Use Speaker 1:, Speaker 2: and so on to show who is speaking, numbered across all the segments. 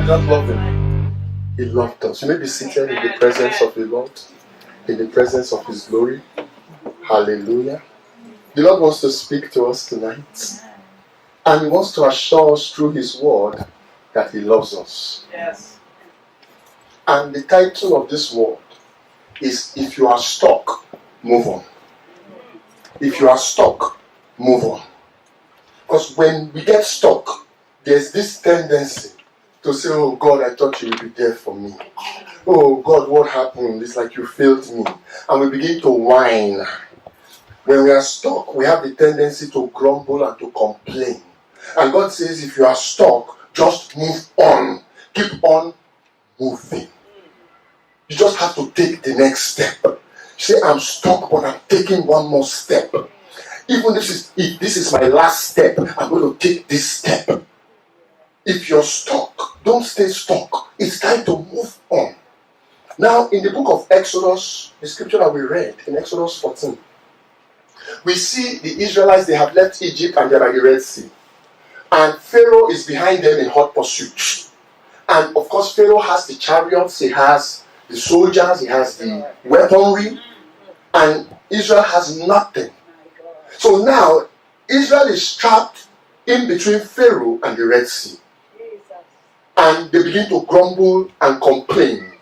Speaker 1: did not love him. He loved us. You may be seated in the presence of the Lord, in the presence of His glory. Hallelujah. The Lord wants to speak to us tonight. And He wants to assure us through His word that He loves us.
Speaker 2: Yes.
Speaker 1: And the title of this word is, if you are stuck, move on. If you are stuck, move on. Because when we get stuck, there's this tendency to say, oh God, I thought you would be there for me. Oh God, what happened? It's like you failed me. And we begin to whine. When we are stuck, we have the tendency to grumble and to complain. And God says, if you are stuck, just move on. Keep on moving. You just have to take the next step. Say, I'm stuck, but I'm taking one more step. Even if this is my last step, I'm going to take this step. If you're stuck, don't stay stuck. It's time to move on. Now, in the book of Exodus, the scripture that we read, in Exodus 14, we see the Israelites, they have left Egypt and they're at the Red Sea. And Pharaoh is behind them in hot pursuit. And of course, Pharaoh has the chariots, he has the soldiers, he has the weaponry, and Israel has nothing. So now, Israel is trapped in between Pharaoh and the Red Sea. And they begin to grumble and complain.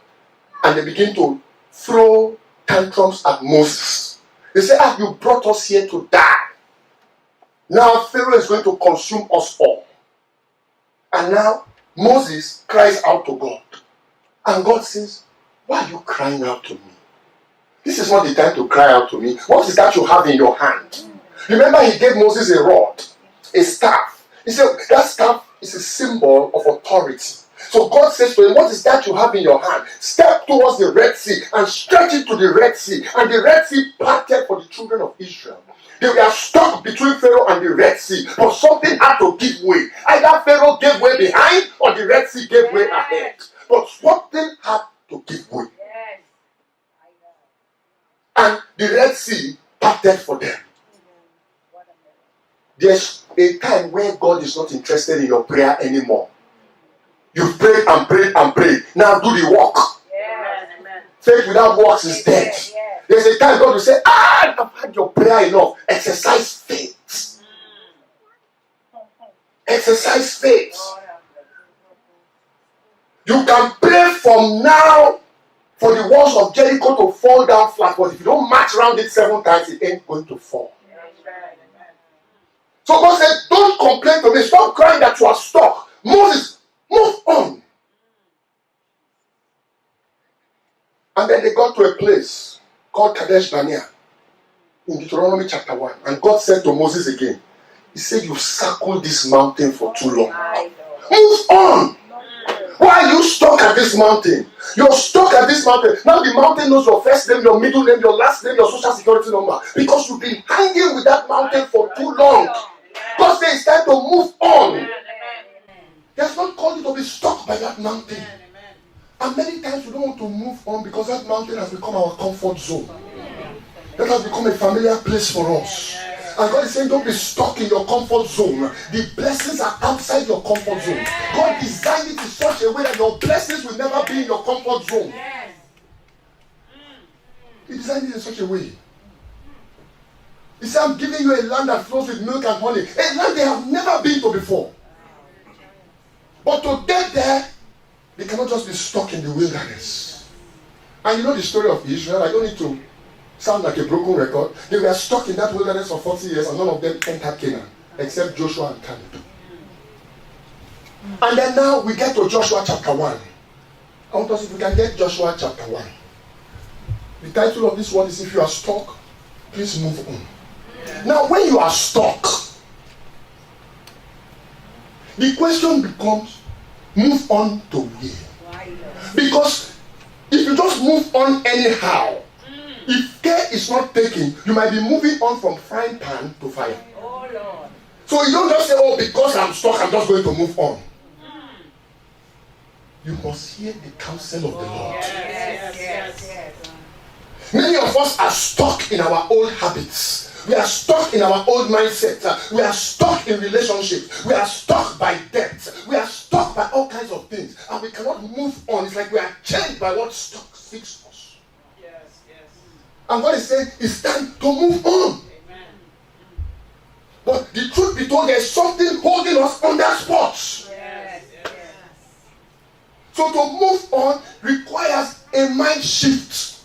Speaker 1: And they begin to throw tantrums at Moses. They say, you brought us here to die. Now Pharaoh is going to consume us all. And now Moses cries out to God. And God says, why are you crying out to me? This is not the time to cry out to me. What is that you have in your hand? Remember, He gave Moses a rod, a staff. He said that staff is a symbol of authority. So God says to him, what is that you have in your hand? Step towards the Red Sea and stretch it to the Red Sea. And the Red Sea parted for the children of Israel. They were stuck between Pharaoh and the Red Sea. But something had to give way. Either Pharaoh gave way behind or the Red Sea gave way ahead. But something had to give way. And the Red Sea parted for them. There's a time where God is not interested in your prayer anymore. You've prayed and prayed and prayed. Now do the work.
Speaker 2: Yes.
Speaker 1: Faith without works is dead. Yes. There's a time God will say, I've had your prayer enough. Exercise faith. Exercise faith. You can pray from now for the walls of Jericho to fall down flat, but if you don't march around it 7 times, it ain't going to fall. So God said, don't complain to me. Stop crying that you are stuck. Moses, move on. And then they got to a place called Kadesh Barnea in Deuteronomy chapter 1. And God said to Moses again, He said, you've circled this mountain for too long. Move on. Why are you stuck at this mountain? You're stuck at this mountain. Now the mountain knows your first name, your middle name, your last name, your social security number. Because you've been hanging with that mountain for too long. God says it's time to move on. He has not called you to be stuck by that mountain. And many times we don't want to move on because that mountain has become our comfort zone. That has become a familiar place for us. And God is saying, don't be stuck in your comfort zone. The blessings are outside your comfort zone. God designed it in such a way that your blessings will never be in your comfort zone. He designed it in such a way. He said, I'm giving you a land that flows with milk and honey. A land they have never been to before. But to get there, they cannot just be stuck in the wilderness. And you know the story of Israel. I don't need to sound like a broken record. They were stuck in that wilderness for 40 years and none of them entered Canaan except Joshua and Caleb. And then now we get to Joshua chapter 1. I want us, if we can get Joshua chapter 1. The title of this one is, if you are stuck, please move on. Now when you are stuck, the question becomes, move on to where? Because if you just move on anyhow, if care is not taken, you might be moving on from frying pan to fire.
Speaker 2: Oh Lord.
Speaker 1: So you don't just say, oh, because I'm stuck, I'm just going to move on. You must hear the counsel of the Lord.
Speaker 2: Yes.
Speaker 1: Many of us are stuck in our old habits. We are stuck in our old mindset. We are stuck in relationships. We are stuck by debt. We are stuck by all kinds of things. And we cannot move on. It's like we are chained by what fixed us.
Speaker 2: Yes, yes.
Speaker 1: And God is saying, it's time to move on.
Speaker 2: Amen.
Speaker 1: But the truth be told, there's something holding us on that spot.
Speaker 2: Yes, yes.
Speaker 1: So to move on requires a mind shift.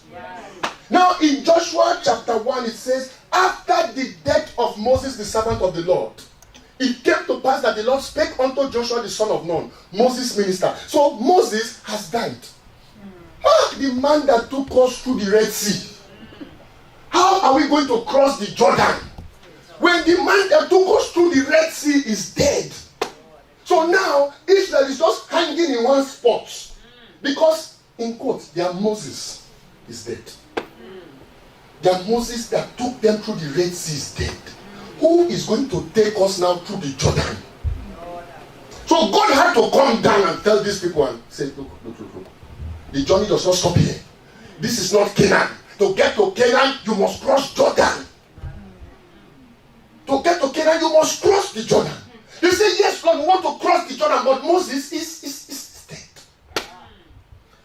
Speaker 1: Now in Joshua chapter 1 it says, after the death of Moses the servant of the Lord, it came to pass that the Lord spake unto Joshua the son of Nun, Moses' minister. So Moses has died. The man that took us through the Red Sea. How are we going to cross the Jordan when the man that took us through the Red Sea is dead? So now Israel is just hanging in one spot because, in quotes, their Moses is dead. Their Moses that took them through the Red Sea is dead. Who is going to take us now through the Jordan? So God had to come down and tell these people and say, look. The journey does not stop here. This is not Canaan. To get to Canaan, you must cross Jordan. To get to Canaan, you must cross the Jordan. They say, yes, Lord, we want to cross the Jordan, but Moses is dead.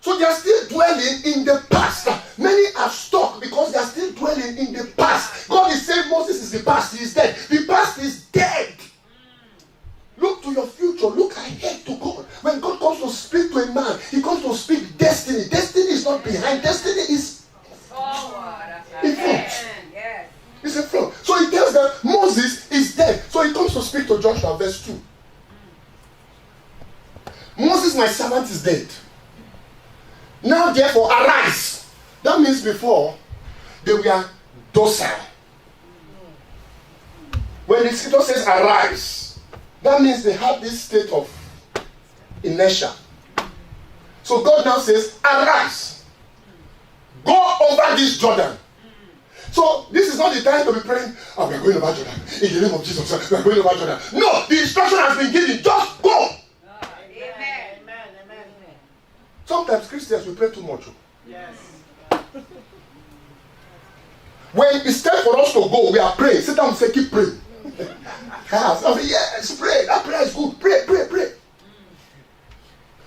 Speaker 1: So they are still dwelling in the past. Many are stuck because they are still dwelling in the past. God is saying Moses is the past, he is dead. The past is dead. Look to your future, look ahead to God. When God comes to speak to a man, he comes to speak destiny. Destiny is not behind, destiny is in front. It's in front. So he tells them Moses is dead. So he comes to speak to Joshua, verse 2. Moses, my servant, is dead. Now therefore arise. That means before they were docile. When the scripture says arise, that means they have this state of inertia. So God now says arise. Go over this Jordan. So this is not the time to be praying, we are going over Jordan. In the name of Jesus, we are going over Jordan. No, the instruction has been given. Just go.
Speaker 2: Amen.
Speaker 1: Sometimes Christians will pray too much.
Speaker 2: Yes.
Speaker 1: When it's time for us to go, we are praying. Sit down and say, keep praying. Yes, pray. That prayer is good. Pray.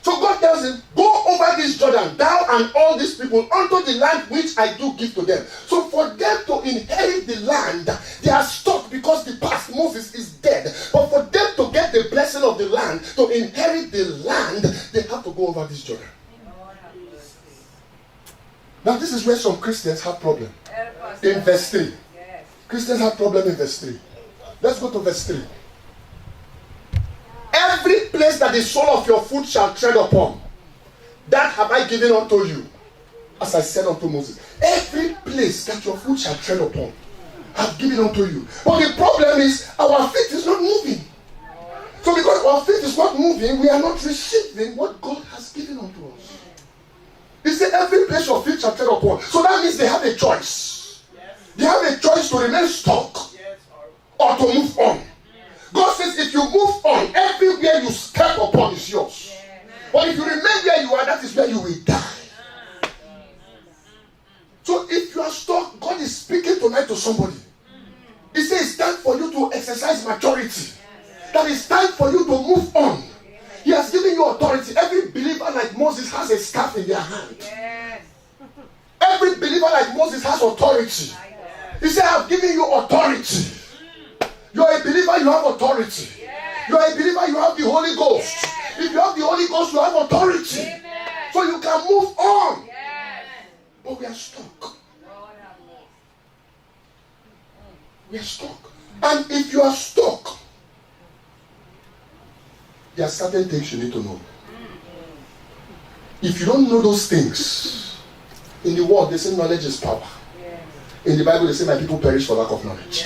Speaker 1: So God tells him, go over this Jordan, thou and all these people, unto the land which I do give to them. So for them to inherit the land, they are stuck because the past Moses is dead. But for them to get the blessing of the land, to inherit the land, they have to go over this Jordan. Now this is where some Christians have problem. In verse 3. Christians have problem in verse 3. Let's go to verse 3. Every place that the sole of your foot shall tread upon, that have I given unto you, as I said unto Moses. Every place that your foot shall tread upon, I have given unto you. But the problem is, our feet is not moving. So because our feet is not moving, we are not receiving what God has given unto us. He said, every place your feet shall tread upon. So that means they have a choice. They have a choice to remain stuck or to move on. God says if you move on, everywhere you step upon is yours. But if you remain where you are, that is where you will die. So if you are stuck, God is speaking tonight to somebody. He says it's time for you to exercise maturity. That it's time for you to move on. He has given you authority. Every believer like Moses has a staff in their hand. Every believer like Moses has authority. He said, I have given you authority. You are a believer, you have authority. You are a believer, you have the Holy Ghost. If you have the Holy Ghost, you have authority. So you can move on. But we are stuck. We are stuck. And if you are stuck, there are certain things you need to know. If you don't know those things, in the world they say knowledge is power. In the Bible, they say, my people perish for lack of knowledge.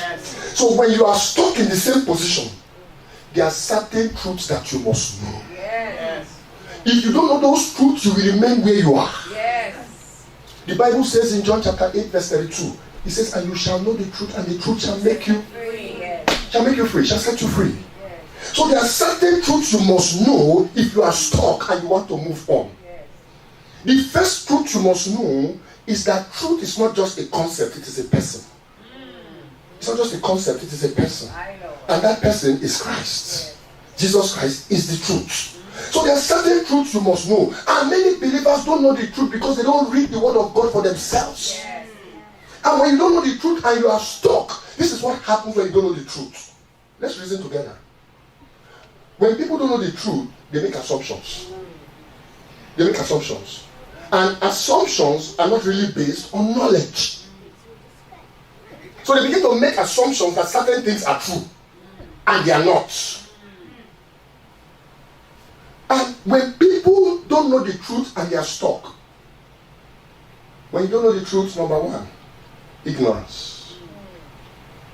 Speaker 1: So when you are stuck in the same position, there are certain truths that you must know. If you don't know those truths, you will remain where you are. The Bible says in John chapter 8, verse 32, it says, and you shall know the truth, and the truth shall make you free, shall set you free. So there are certain truths you must know if you are stuck and you want to move on. The first truth you must know is that truth is not just a concept, it is a person. It's not just a concept, it is a person.
Speaker 2: I know.
Speaker 1: And that person is Christ. Jesus Christ is the truth. So there are certain truths you must know. And many believers don't know the truth because they don't read the word of God for themselves.
Speaker 2: Yes.
Speaker 1: And when you don't know the truth and you are stuck, this is what happens when you don't know the truth. Let's reason together. When people don't know the truth, they make assumptions. They make assumptions. And assumptions are not really based on knowledge. So they begin to make assumptions that certain things are true. And they are not. And when people don't know the truth and they are stuck, when you don't know the truth, number one, ignorance.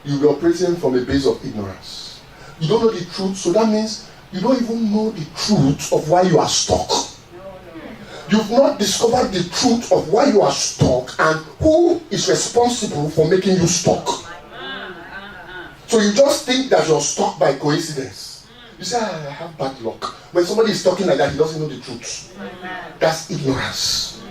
Speaker 1: You'll be operating from a base of ignorance. You don't know the truth, so that means you don't even know the truth of why you are stuck. You've not discovered the truth of why you are stuck and who is responsible for making you stuck. So you just think that you're stuck by coincidence. You say, I have bad luck. When somebody is talking like that, he doesn't know the truth. That's ignorance.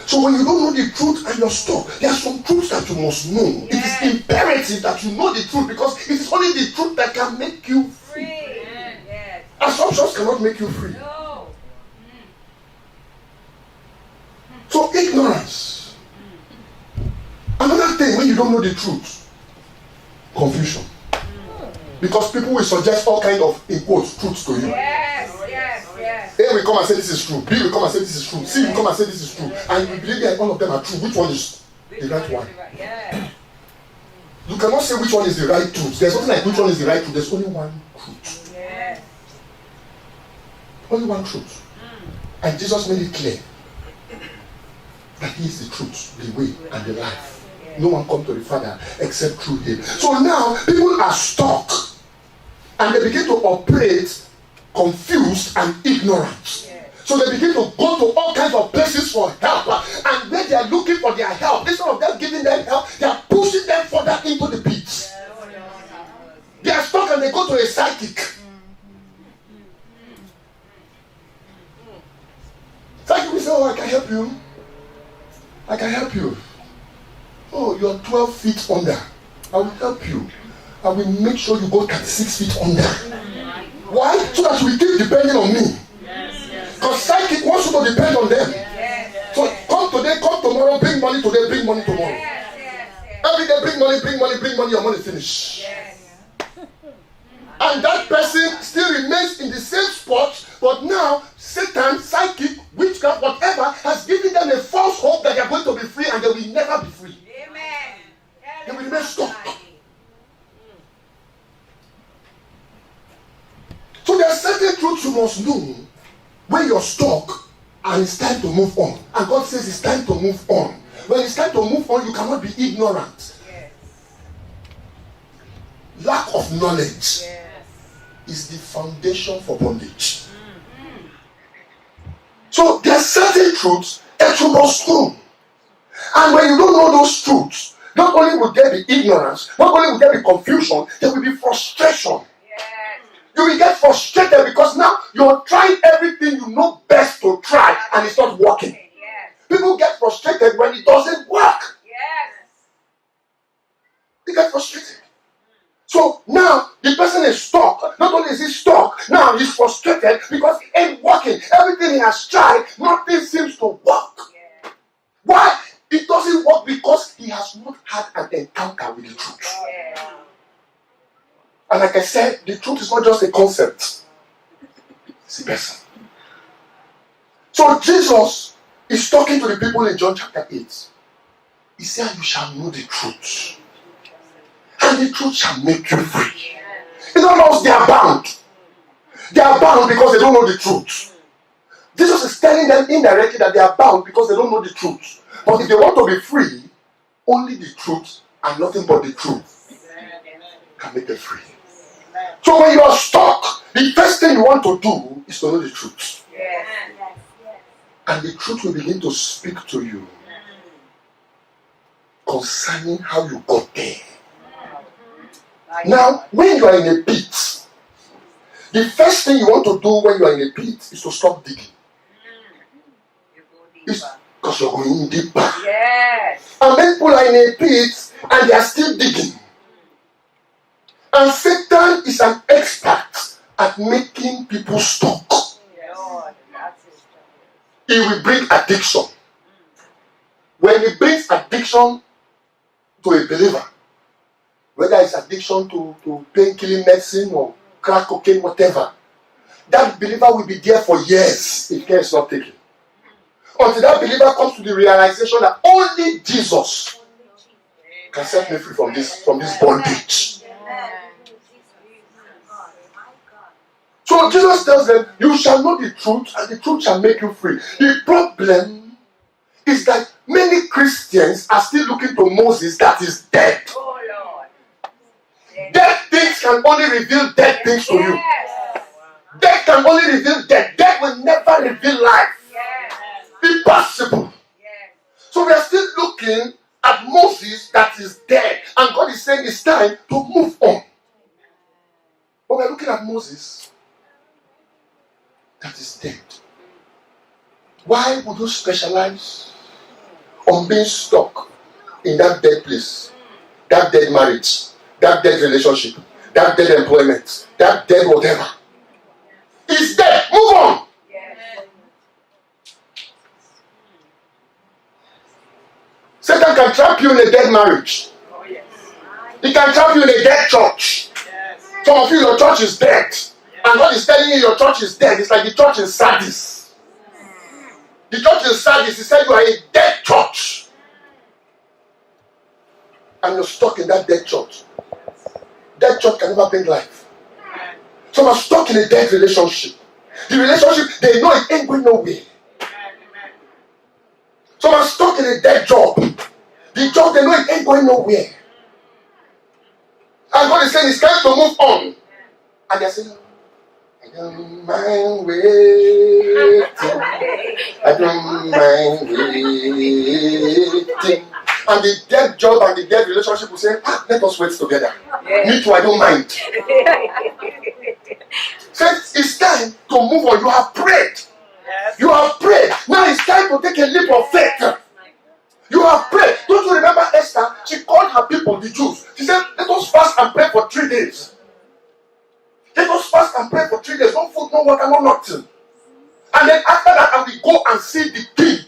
Speaker 1: So when you don't know the truth and you're stuck, there are some truths that you must know. It is imperative that you know the truth because it is only the truth that can make you free.
Speaker 2: Yes.
Speaker 1: Assumptions cannot make you free.
Speaker 2: No.
Speaker 1: So ignorance. Another thing when you don't know the truth, confusion. Because people will suggest all kinds of, in quotes, truths to you.
Speaker 2: Yes. Yes. Yes.
Speaker 1: A will come and say this is true. B will come and say this is true. C will come and say this is true. And you believe that all of them are true. Which one is the right one?
Speaker 2: Yes.
Speaker 1: You cannot say which one is the right truth. There's nothing like which one is the right truth. There's only one truth.
Speaker 2: Yes.
Speaker 1: Only one truth. And Jesus made it clear that He is the truth, the way, and the life. No one comes to the Father except through Him. So now people are stuck and they begin to operate confused and ignorant. So they begin to go to all kinds of places for help. And when they are looking for their help, instead of them giving them help, they are pushing them further into the pit. They are stuck and they go to a psychic. Psychic will say, oh, I can help you. I can help you. Oh, you're 12 feet under. I will help you. I will make sure you go 36 feet under. Why? So that you will keep depending on me. Because psychic wants you to depend on them. So come today, come tomorrow, bring money today, bring money tomorrow. Every day, bring money, your money finish. And that person still remains in the same spot, but now Satan, psychic, witchcraft, whatever, has given them a false hope that they are going to be free and they will never be free. They will remain stuck. So there are certain truths you must know when you're stuck and it's time to move on. And God says it's time to move on. When it's time to move on, you cannot be ignorant. Lack of knowledge is the foundation for bondage. So there are certain truths that you must know. And when you don't know those truths, not only will there be ignorance, not only will there be confusion, there will be frustration. You will get frustrated because now you're trying everything you know best to try and it's not working. People get frustrated when it doesn't work. They get frustrated. So now the person is stuck. Not only is he stuck, now he's frustrated because it ain't working. Everything he has tried, nothing seems to work. Why? It doesn't work because he has not had an encounter with the truth. And like I said, the truth is not just a concept. It's a person. So Jesus is talking to the people in John chapter 8. He said, you shall know the truth. And the truth shall make you free. In other words, they are bound. They are bound because they don't know the truth. Jesus is telling them indirectly that they are bound because they don't know the truth. But if they want to be free, only the truth and nothing but the truth can make them free. So when you are stuck, the first thing you want to do is to know the truth. And the truth will begin to speak to you concerning how you got there. Now, when you are in a pit, the first thing you want to do when you are in a pit is to stop digging. It's because you're going deeper. And then people are in a pit and they are still digging. And Satan is an expert at making people stuck.
Speaker 2: Lord, that's it.
Speaker 1: He will bring addiction. When he brings addiction to a believer, whether it's addiction to pain-killing medicine or crack cocaine, whatever, that believer will be there for years if care is not taken. Until that believer comes to the realization that only Jesus can set me free from this bondage. So Jesus tells them, you shall know the truth, and the truth shall make you free. The problem is that many Christians are still looking to Moses that is dead.
Speaker 2: Oh, Lord.
Speaker 1: Dead things can only reveal dead things to you.
Speaker 2: Yes.
Speaker 1: Death can only reveal death. Death will never reveal life.
Speaker 2: Yes.
Speaker 1: Impossible.
Speaker 2: Yes.
Speaker 1: So we are still looking at Moses that is dead. And God is saying it's time to move on. But we are looking at Moses that is dead. Why would you specialize on being stuck in that dead place, that dead marriage, that dead relationship, that dead employment, that dead whatever? It's dead. Move on.
Speaker 2: Yes.
Speaker 1: Satan can trap you in a dead marriage.
Speaker 2: Oh, yes.
Speaker 1: He can trap you in a dead church.
Speaker 2: Yes.
Speaker 1: Some of you, your church is dead. And God is telling you your church is dead. It's like the church in Sardis. The church in Sardis, he said you are a dead church. And you're stuck in that dead church. Dead church can never bring life. Some are stuck in a dead relationship. The relationship, they know it ain't going nowhere. Some are stuck in a dead job. The job, they know it ain't going nowhere. And God is saying it's time to move on. And they're saying, I don't mind waiting. I don't mind waiting. And the dead job and the dead relationship will say, let us wait together.
Speaker 2: Yes.
Speaker 1: Me too, I don't mind. Says it's time to move on. You have prayed.
Speaker 2: Yes.
Speaker 1: You have prayed. Now it's time to take a leap of faith. You have prayed. Don't you remember Esther? She called her people, the Jews. She said, let us fast and pray for 3 days. Let us fast and pray for 3 days. No food, no water, no nothing. And then after that, I will go and see the king.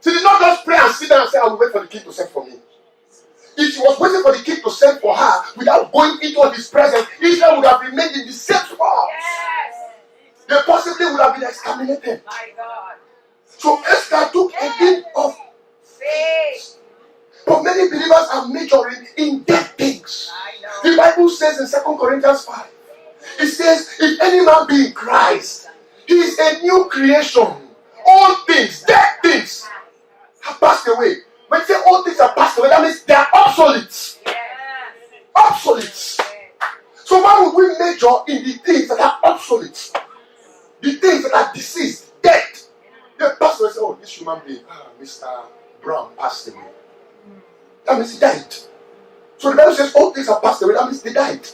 Speaker 1: She did not just pray and sit down and say, I will wait for the king to send for me. If she was waiting for the king to send for her without going into his presence, Israel would have remained in the same spot.
Speaker 2: Yes.
Speaker 1: They possibly would have been exterminated.
Speaker 2: My God.
Speaker 1: So Esther took a leap of
Speaker 2: Faith.
Speaker 1: but many believers are majoring in dead things.
Speaker 2: I know.
Speaker 1: The Bible says in 2 Corinthians 5, it says, if any man be in Christ, he is a new creation. All things, dead things, have passed away. When you say all things have passed away, that means they are obsolete.
Speaker 2: Yes.
Speaker 1: Obsolete. So why would we major in the things that are obsolete? The things that are deceased, dead. The pastor says, oh, this human being, Mr. Brown passed away. That means he died. So the Bible says all things are passed away, that means they died.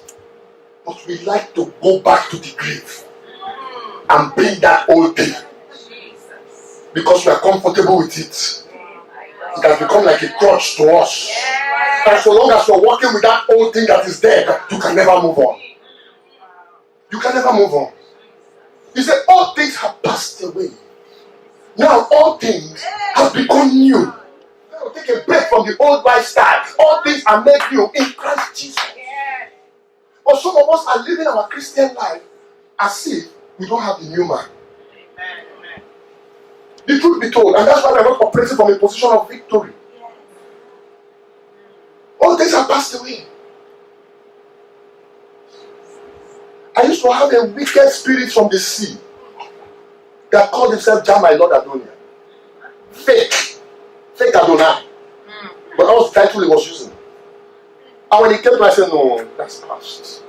Speaker 1: But we like to go back to the grave and bring that old thing
Speaker 2: Jesus.
Speaker 1: because we are comfortable with it. It has become like a crutch to us.
Speaker 2: Yes.
Speaker 1: And so long as you're working with that old thing that is dead, you can never move on. You can never move on. He said, all things have passed away. Now all things have become new. Now take a break from the old lifestyle. All things are made new in Christ Jesus.
Speaker 2: Yes.
Speaker 1: But some of us are living our Christian life as if we don't have the new man. The truth be told, and that's why we're not operating from a position of victory. All things have passed away. I used to have a wicked spirit from the sea that called himself Jah my Lord Adonai. Fake Adonai. But that was the title he was using. And when he came to me, I said, no, that's past.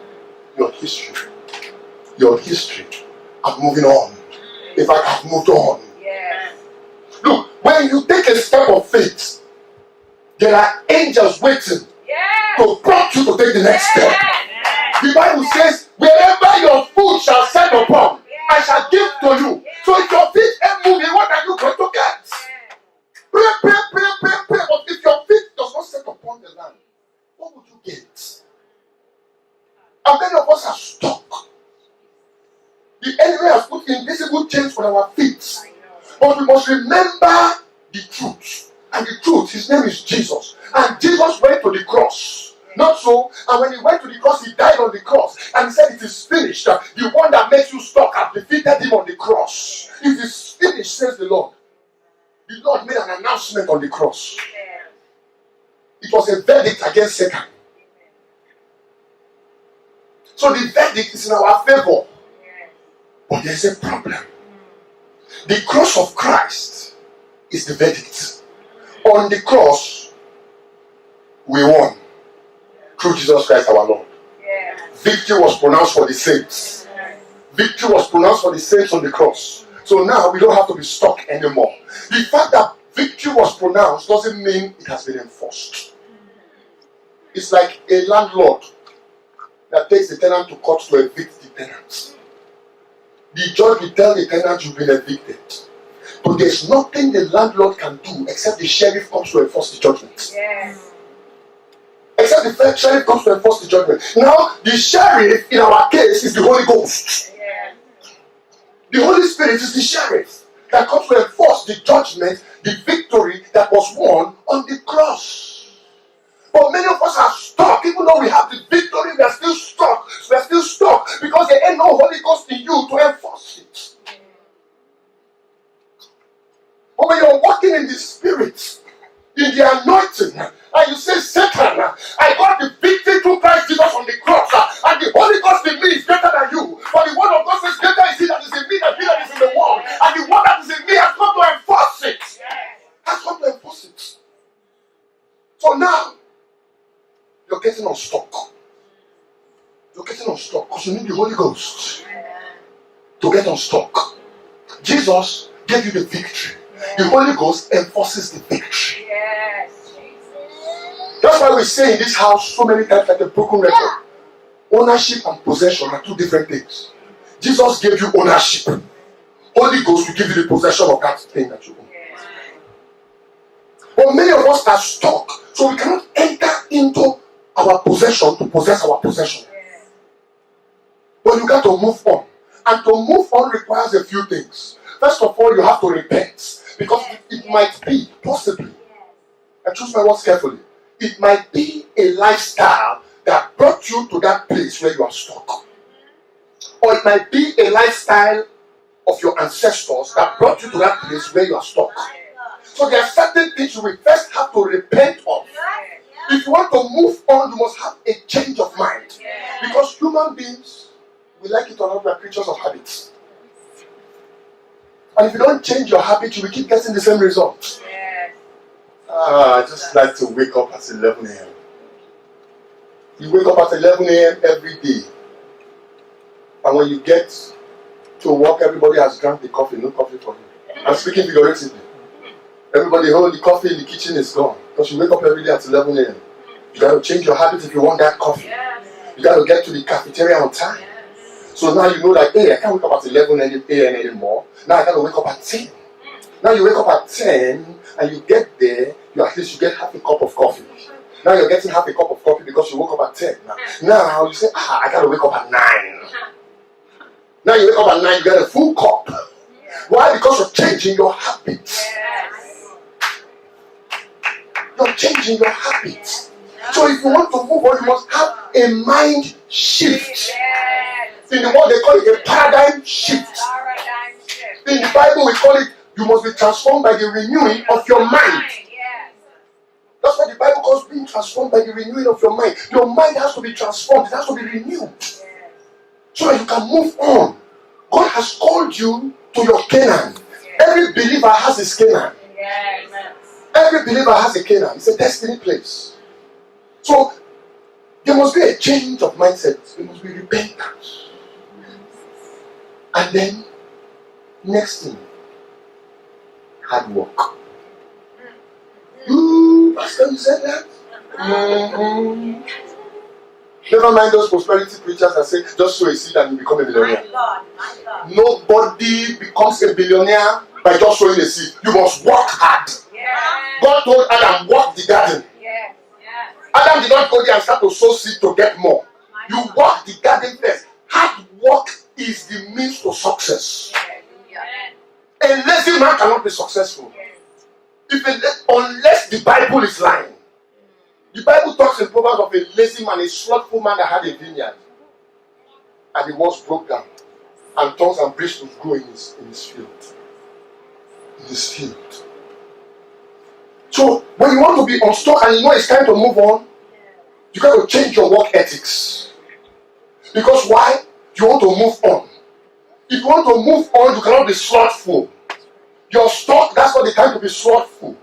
Speaker 1: Your history. I'm moving on. In fact, I've moved on.
Speaker 2: Yes.
Speaker 1: Look, when you take a step of faith, there are angels waiting
Speaker 2: Yes.
Speaker 1: to prompt you to take the next step.
Speaker 2: Yes.
Speaker 1: The Bible says, wherever your foot shall set upon, I shall give to you. So if your feet ain't moving, what are you going to get? Pray. But if your feet does not set upon the land, what would you get? change on our feet. But we must remember the truth. And the truth, his name is Jesus. And Jesus went to the cross. Not so. And when he went to the cross, he died on the cross. And he said, it is finished. The one that makes you stuck, I've defeated him on the cross. It is finished, says the Lord. The Lord made an announcement on the cross. It was a verdict against Satan. So the verdict is in our favor. But there's a problem. The cross of Christ is the verdict. On the cross, we won. Through Jesus Christ our Lord. Victory was pronounced for the saints. Victory was pronounced for the saints on the cross. So now we don't have to be stuck anymore. The fact that victory was pronounced doesn't mean it has been enforced. It's like a landlord that takes the tenant to court to evict the tenant. The judge will tell the tenant you've been evicted. But there's nothing the landlord can do except the sheriff comes to enforce the judgment. Except the sheriff comes to enforce the judgment. Now, the sheriff in our case is the Holy Ghost. The Holy Spirit is the sheriff that comes to enforce the judgment, the victory that was won on the cross. But many of us are stuck. Even though we have the victory, we are still stuck. We are still stuck because there ain't no Holy Ghost in you to enforce it. But when you're walking in the Spirit, in the anointing, and you say, Satan, I got the victory through Christ Jesus on the cross, and the Holy Ghost in me is greater than you. For the word of God says, greater is he that is in me than he that is in the world. And the one that is in me has come to enforce it. Has come to enforce it. So now, you're getting unstuck. You're getting unstuck because you need the Holy Ghost to get unstuck. Jesus gave you the victory. The Holy Ghost enforces the victory. That's why we say in this house so many times like a broken record. Ownership and possession are two different things. Jesus gave you ownership. Holy Ghost will give you the possession of that thing that you own. But many of us are stuck, so we cannot enter into our possession to possess our possession. But you got to move on. And to move on requires a few things. First of all, you have to repent. Because it might be, possibly, and choose my words carefully, it might be a lifestyle that brought you to that place where you are stuck. Or it might be a lifestyle of your ancestors that brought you to that place where you are stuck. So there are certain things you will first have to repent of. If you want to move on, you must have a change of mind. Because human beings, we like it or not, we are creatures of habits. And if you don't change your habit, you will keep getting the same results. I just like to wake up at 11 a.m. You wake up at 11 a.m. every day. And when you get to work, everybody has drank the coffee, no coffee for you. I'm speaking figuratively. Everybody, the coffee in the kitchen is gone. Because you wake up every day at 11 a.m. You got to change your habit if you want that coffee. You got to get to the cafeteria on time. So now you know that, hey, I can't wake up at 11 a.m. anymore. Now I got to wake up at 10. Now you wake up at 10 and you get there, at least you get half a cup of coffee. Now you're getting half a cup of coffee because you woke up at 10. Now you say, I got to wake up at 9. Now you wake up at 9, you get a full cup. Why? Because you're changing your habits. You're changing your habits. So if you want to move on, you must have a mind shift. In the world, they call it a paradigm shift. In the Bible, we call it, you must be transformed by the renewing of your mind. That's what the Bible calls being transformed by the renewing of your mind. Your mind has to be transformed. It has to be renewed. So that you can move on. God has called you to your Canaan. Every believer has his Canaan. Every believer has a Canaan. It's a destiny place. So, there must be a change of mindset. There must be repentance. And then, next thing, hard work. Pastor, you said that? Never mind those prosperity preachers that say, just sow a seed and you become a millionaire. Nobody becomes a billionaire by just sowing a seed. You must work hard. God told Adam, work the garden. Adam did not go there and start to sow seed to get more. You work the garden first. Hard work is the means to success. A lazy man cannot be successful. Unless the Bible is lying. The Bible talks in Proverbs of a lazy man, a slothful man that had a vineyard. And the walls broke down. And thorns and bristles grew in his field. In his field. So when you want to be unstuck and you know it's time to move on, you got to change your work ethics. Because why? You want to move on. If you want to move on, you cannot be slothful. You're stuck, that's not the time to be slothful.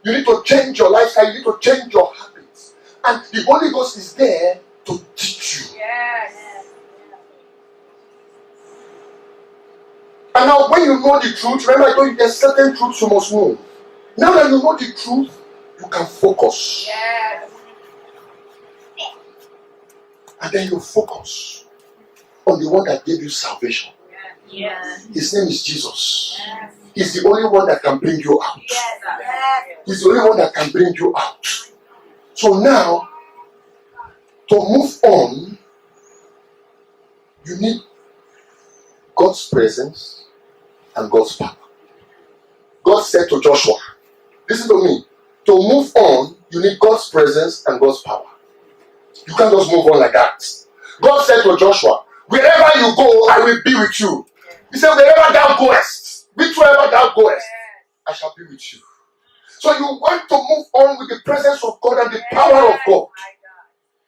Speaker 1: You need to change your lifestyle, you need to change your habits. And the Holy Ghost is there to teach you.
Speaker 2: Yes.
Speaker 1: And now when you know the truth, remember I told you there's certain truths you must know. Now that you know the truth, you can focus.
Speaker 2: Yes.
Speaker 1: And then you focus on the one that gave you salvation.
Speaker 2: Yes.
Speaker 1: His name is Jesus.
Speaker 2: Yes.
Speaker 1: He's the only one that can bring you out.
Speaker 2: Yes.
Speaker 1: He's the only one that can bring you out. So now, to move on, you need God's presence and God's power. God said to Joshua, listen to me, to move on, you need God's presence and God's power. You can't just move on like that. God said to Joshua, wherever you go, I will be with you. He said, wherever thou goest, whichsoever thou goest, I shall be with you. So you want to move on with the presence of God and the power of God.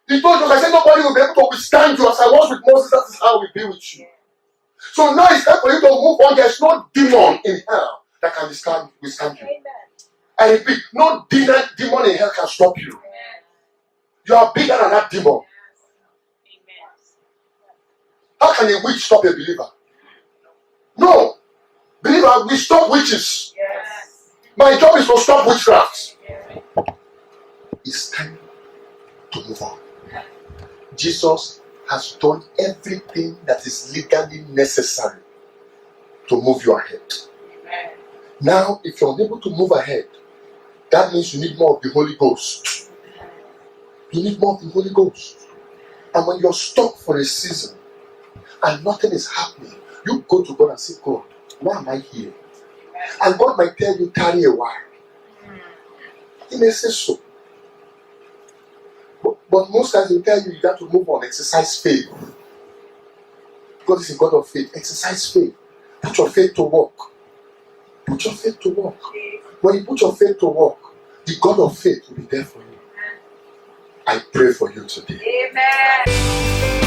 Speaker 1: He told us, I said, nobody will be able to withstand you as I was with Moses, that is how I will be with you. So now it's time for you to move on. There's no demon in hell that can withstand you. I repeat, no demon in hell can stop you. You are bigger than that demon. How can a witch stop a believer? No. Believer, we stop witches.
Speaker 2: Yes.
Speaker 1: My job is to stop witchcraft. It's time to move on. Jesus has done everything that is legally necessary to move you ahead.
Speaker 2: Amen.
Speaker 1: Now, if you're unable to move ahead, that means you need more of the Holy Ghost. You need more of the Holy Ghost. And when you're stuck for a season and nothing is happening, you go to God and say, God, why am I here? And God might tell you, tarry a while. He may say so. But most times he'll tell you, you got to move on, exercise faith. God is a God of faith. Exercise faith. Put your faith to work. Put your faith to work. When you put your faith to work, the God of faith will be there for you. I pray for you today.
Speaker 2: Amen.